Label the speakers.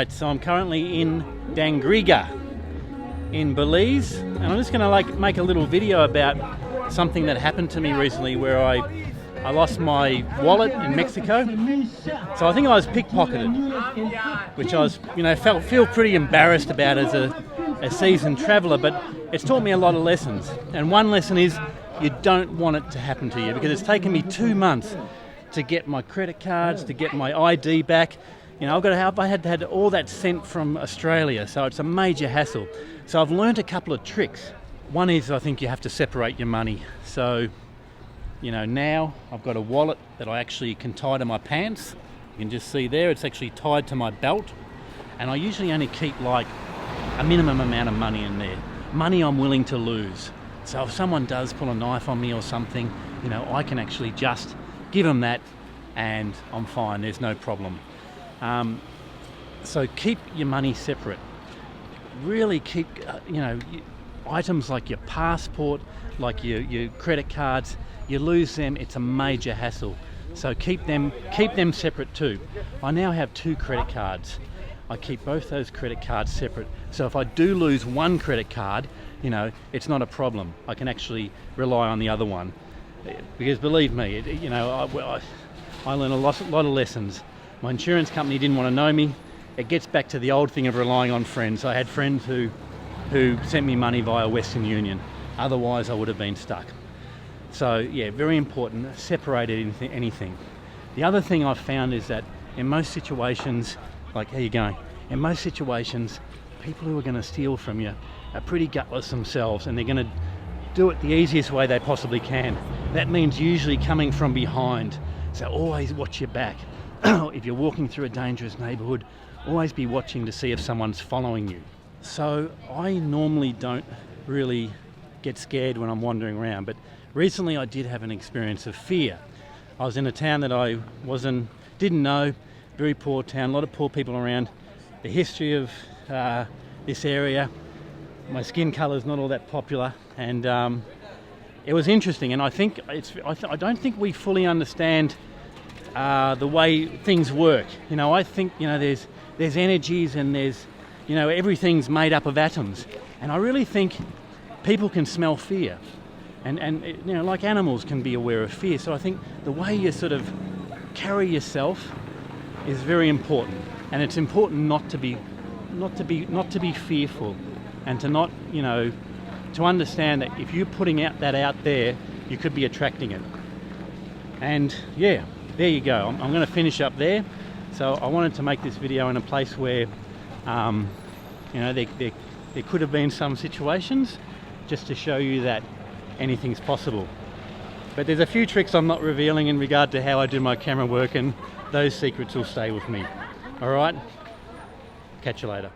Speaker 1: Right, so I'm currently in Dangriga in Belize, and I'm just going to make a little video about something that happened to me recently where I lost my wallet in Mexico. So I think I was pickpocketed, which I was, feel pretty embarrassed about as a seasoned traveller, but it's taught me a lot of lessons. And one lesson is you don't want it to happen to you, because it's taken me 2 months to get my credit cards, to get my ID back. I had all that sent from Australia, so it's a major hassle. So I've learned a couple of tricks. One is I think you have to separate your money. So, now I've got a wallet that I actually can tie to my pants. You can just see there, it's actually tied to my belt. And I usually only keep a minimum amount of money in there. Money I'm willing to lose. So if someone does pull a knife on me or something, I can actually just give them that and I'm fine, there's no problem. So keep your money separate. Really keep, items like your passport, like your credit cards, you lose them, it's a major hassle. So keep them separate too. I now have 2 credit cards. I keep both those credit cards separate. So if I do lose one credit card, it's not a problem. I can actually rely on the other one. Because believe me, I learned a lot of lessons. My insurance company didn't want to know me. It gets back to the old thing of relying on friends. I had friends who sent me money via Western Union. Otherwise, I would have been stuck. So yeah, very important, separate anything. The other thing I've found is that in most situations, how you going? In most situations, people who are going to steal from you are pretty gutless themselves, and they're going to do it the easiest way they possibly can. That means usually coming from behind. So always watch your back. If you're walking through a dangerous neighbourhood, always be watching to see if someone's following you. So I normally don't really get scared when I'm wandering around, but recently I did have an experience of fear. I was in a town that I didn't know, very poor town, a lot of poor people around. The history of this area, my skin colour is not all that popular, and it was interesting. And I don't think we fully understand the way things work. I think there's energies and there's everything's made up of atoms, and I really think people can smell fear, and like animals can be aware of fear. So I think the way you sort of carry yourself is very important, and it's important not to be fearful, and to not to understand that if you're putting that out there, you could be attracting it. And yeah, there you go. I'm going to finish up there. So I wanted to make this video in a place where there could have been some situations, just to show you that anything's possible. But there's a few tricks I'm not revealing in regard to how I do my camera work, and those secrets will stay with me. All right, catch you later.